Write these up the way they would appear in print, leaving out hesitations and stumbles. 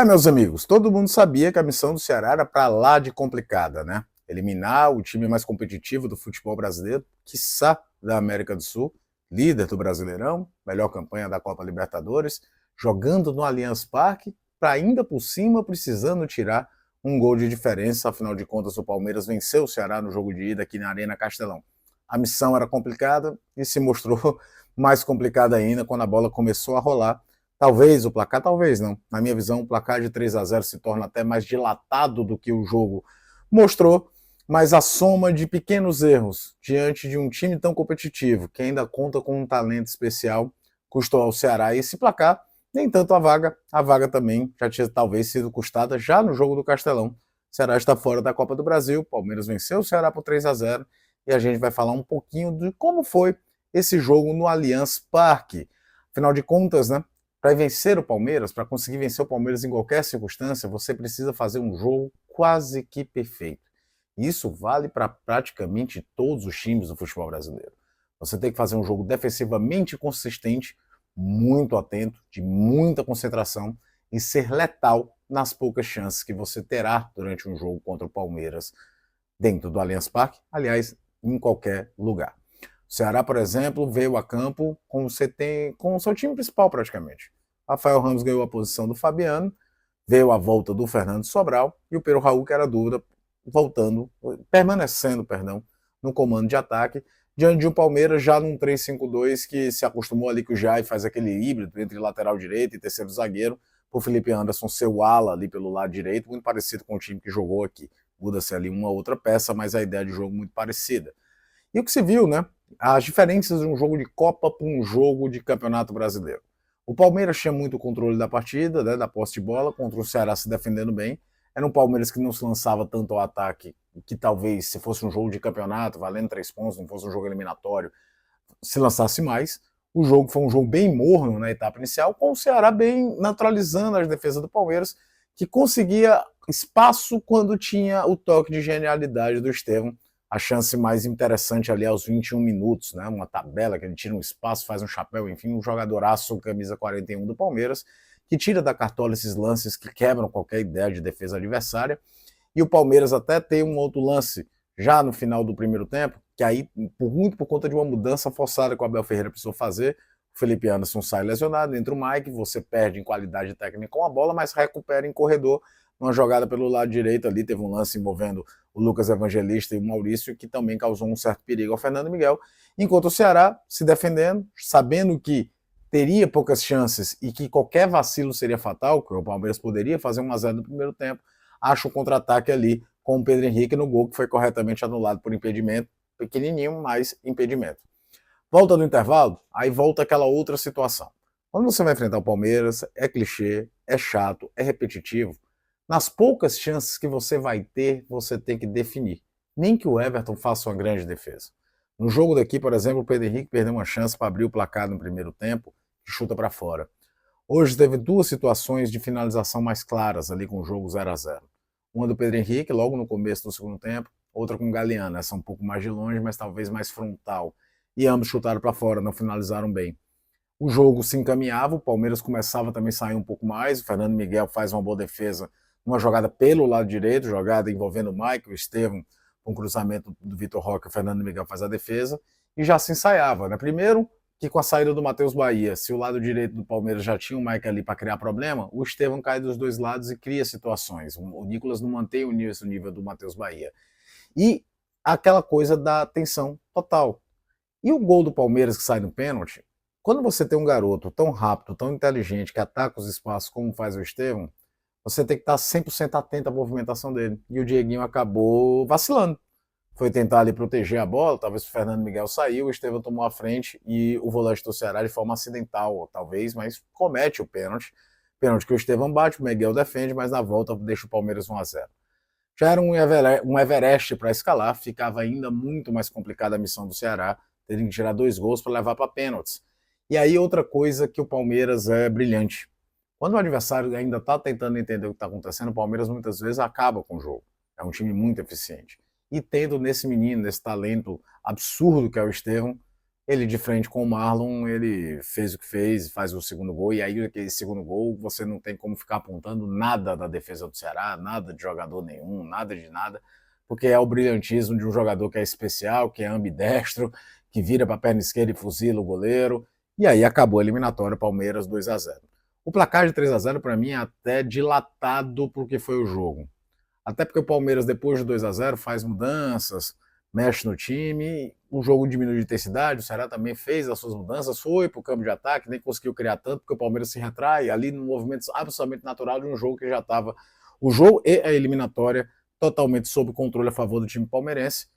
Meus amigos, todo mundo sabia que a missão do Ceará era para lá de complicada, né? Eliminar o time mais competitivo do futebol brasileiro, quiçá da América do Sul, líder do Brasileirão, melhor campanha da Copa Libertadores, jogando no Allianz Parque, para ainda por cima precisando tirar um gol de diferença. Afinal de contas, o Palmeiras venceu o Ceará no jogo de ida aqui na Arena Castelão. A missão era complicada e se mostrou mais complicada ainda quando a bola começou a rolar. Talvez o placar, talvez não. Na minha visão, o placar de 3-0 se torna até mais dilatado do que o jogo mostrou, mas a soma de pequenos erros diante de um time tão competitivo, que ainda conta com um talento especial, custou ao Ceará esse placar. Nem tanto a vaga também já tinha talvez sido custada já no jogo do Castelão. O Ceará está fora da Copa do Brasil, o Palmeiras venceu o Ceará por 3-0 e a gente vai falar um pouquinho de como foi esse jogo no Allianz Parque. Afinal de contas, né? Para vencer o Palmeiras, para conseguir vencer o Palmeiras em qualquer circunstância, você precisa fazer um jogo quase que perfeito. Isso vale para praticamente todos os times do futebol brasileiro. Você tem que fazer um jogo defensivamente consistente, muito atento, de muita concentração e ser letal nas poucas chances que você terá durante um jogo contra o Palmeiras dentro do Allianz Parque, aliás, em qualquer lugar. O Ceará, por exemplo, veio a campo com o seu time principal praticamente. Rafael Ramos ganhou a posição do Fabiano, veio a volta do Fernando Sobral e o Pedro Raul, que era dúvida, permanecendo, no comando de ataque, diante de um Palmeiras já num 3-5-2 que se acostumou ali que o Jai faz aquele híbrido entre lateral direito e terceiro zagueiro, por Felipe Anderson ser o ala ali pelo lado direito, muito parecido com o time que jogou aqui. Muda-se ali uma outra peça, mas a ideia de jogo muito parecida. E o que se viu, né? As diferenças de um jogo de Copa para um jogo de Campeonato Brasileiro. O Palmeiras tinha muito controle da partida, né, da posse de bola, contra o Ceará se defendendo bem. Era um Palmeiras que não se lançava tanto ao ataque, que talvez, se fosse um jogo de campeonato, valendo 3 pontos, não fosse um jogo eliminatório, se lançasse mais. O jogo foi um jogo bem morno na etapa inicial, com o Ceará bem naturalizando as defesas do Palmeiras, que conseguia espaço quando tinha o toque de genialidade do Estevão, a chance mais interessante ali aos 21 minutos, né? Uma tabela que ele tira um espaço, faz um chapéu, enfim, um jogadoraço camisa 41 do Palmeiras, que tira da cartola esses lances que quebram qualquer ideia de defesa adversária. E o Palmeiras até tem um outro lance já no final do primeiro tempo, que aí, muito por conta de uma mudança forçada que o Abel Ferreira precisou fazer, o Felipe Anderson sai lesionado, entra o Mike, você perde em qualidade técnica com a bola, mas recupera em corredor, uma jogada pelo lado direito ali, teve um lance envolvendo o Lucas Evangelista e o Maurício, que também causou um certo perigo ao Fernando Miguel, enquanto o Ceará se defendendo, sabendo que teria poucas chances e que qualquer vacilo seria fatal, que o Palmeiras poderia fazer 1-0 no primeiro tempo, acha um contra-ataque ali com o Pedro Henrique no gol, que foi corretamente anulado por impedimento, pequenininho, mas impedimento. Volta do intervalo, aí volta aquela outra situação. Quando você vai enfrentar o Palmeiras, é clichê, é chato, é repetitivo, nas poucas chances que você vai ter, você tem que definir. Nem que o Everton faça uma grande defesa. No jogo daqui, por exemplo, o Pedro Henrique perdeu uma chance para abrir o placar no primeiro tempo e chuta para fora. Hoje teve duas situações de finalização mais claras ali com o jogo 0-0. Uma do Pedro Henrique, logo no começo do segundo tempo, outra com o Galeano, essa um pouco mais de longe, mas talvez mais frontal. E ambos chutaram para fora, não finalizaram bem. O jogo se encaminhava, o Palmeiras começava também a sair um pouco mais, o Fernando Miguel faz uma boa defesa, uma jogada pelo lado direito, jogada envolvendo o Mike, o Estevão, com cruzamento do Vitor Roque, o Fernando Miguel faz a defesa, e já se ensaiava, né? Primeiro, que com a saída do Matheus Bahia, se o lado direito do Palmeiras já tinha o Mike ali para criar problema, o Estevão cai dos dois lados e cria situações. O Nicolas não mantém o nível do Matheus Bahia. E aquela coisa da tensão total. E o gol do Palmeiras que sai no pênalti, quando você tem um garoto tão rápido, tão inteligente, que ataca os espaços como faz o Estevão, você tem que estar 100% atento à movimentação dele. E o Dieguinho acabou vacilando. Foi tentar ali proteger a bola, talvez o Fernando Miguel saiu, o Estevão tomou a frente e o volante do Ceará de forma acidental, talvez, mas comete o pênalti. Pênalti que o Estevão bate, o Miguel defende, mas na volta deixa o Palmeiras 1-0. Já era um Everest para escalar, ficava ainda muito mais complicada a missão do Ceará, terem que tirar 2 gols para levar para pênaltis. E aí outra coisa que o Palmeiras é brilhante. Quando o adversário ainda está tentando entender o que está acontecendo, o Palmeiras muitas vezes acaba com o jogo. É um time muito eficiente. E tendo nesse menino, nesse talento absurdo que é o Estevão, ele de frente com o Marlon, ele fez o que fez, faz o segundo gol, e aí aquele segundo gol você não tem como ficar apontando nada da defesa do Ceará, nada de jogador nenhum, nada de nada, porque é o brilhantismo de um jogador que é especial, que é ambidestro, que vira para a perna esquerda e fuzila o goleiro, e aí acabou a eliminatória, Palmeiras 2-0. O placar de 3-0 para mim é até dilatado porque foi o jogo. Até porque o Palmeiras, depois de 2-0, faz mudanças, mexe no time, o jogo diminui de intensidade, o Ceará também fez as suas mudanças, foi para o campo de ataque, nem conseguiu criar tanto, porque o Palmeiras se retrai ali no movimento absolutamente natural de um jogo que já estava, o jogo e a eliminatória totalmente sob controle a favor do time palmeirense.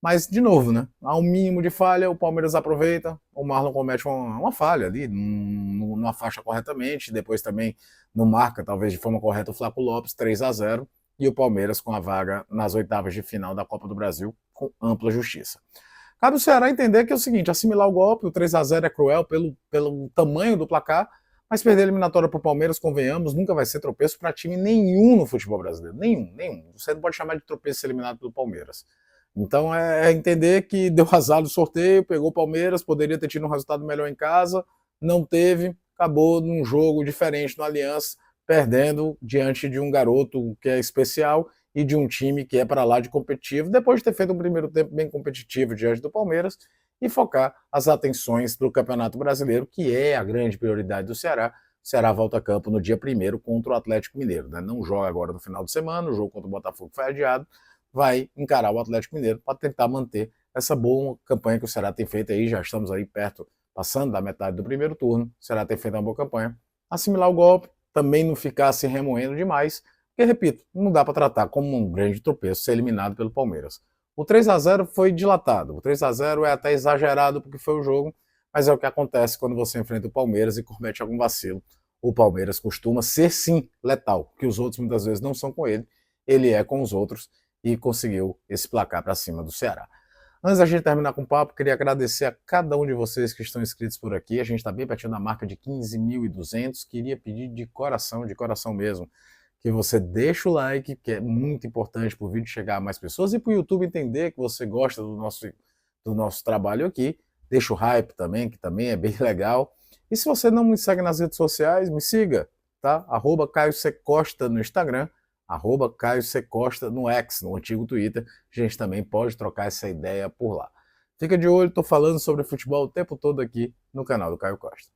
Mas, de novo, né? Há um mínimo de falha, o Palmeiras aproveita, o Marlon comete uma falha ali, não afasta corretamente, depois também não marca, talvez de forma correta, o Flaco Lopes, 3-0, e o Palmeiras com a vaga nas oitavas de final da Copa do Brasil, com ampla justiça. Cabe o Ceará entender que é o seguinte, assimilar o golpe, o 3-0 é cruel pelo tamanho do placar, mas perder a eliminatória para o Palmeiras, convenhamos, nunca vai ser tropeço para time nenhum no futebol brasileiro. Nenhum. Você não pode chamar de tropeço ser eliminado pelo Palmeiras. Então é entender que deu azar do sorteio, pegou o Palmeiras, poderia ter tido um resultado melhor em casa, não teve, acabou num jogo diferente no Aliança, perdendo diante de um garoto que é especial e de um time que é para lá de competitivo, depois de ter feito um primeiro tempo bem competitivo diante do Palmeiras, e focar as atenções do Campeonato Brasileiro, que é a grande prioridade do Ceará. O Ceará volta a campo no dia 1º contra o Atlético Mineiro. Né? Não joga agora no final de semana, o jogo contra o Botafogo foi adiado, vai encarar o Atlético Mineiro para tentar manter essa boa campanha que o Ceará tem feito aí, já estamos aí perto, passando da metade do primeiro turno, o Ceará tem feito uma boa campanha, assimilar o golpe, também não ficar se remoendo demais, porque, repito, não dá para tratar como um grande tropeço ser eliminado pelo Palmeiras. O 3-0 foi dilatado, o 3-0 é até exagerado porque foi o jogo, mas é o que acontece quando você enfrenta o Palmeiras e comete algum vacilo. O Palmeiras costuma ser, sim, letal, que os outros muitas vezes não são com ele é com os outros, e conseguiu esse placar para cima do Ceará. Antes da gente terminar com o papo, queria agradecer a cada um de vocês que estão inscritos por aqui. A gente está bem pertinho da marca de 15.200. Queria pedir de coração mesmo, que você deixe o like, que é muito importante para o vídeo chegar a mais pessoas e para o YouTube entender que você gosta do nosso trabalho aqui. Deixa o hype também, que também é bem legal. E se você não me segue nas redes sociais, me siga, tá? @CaioCCosta no Instagram, @CaioCCosta no X, no antigo Twitter. A gente também pode trocar essa ideia por lá. Fica de olho, estou falando sobre futebol o tempo todo aqui no canal do Caio Costa.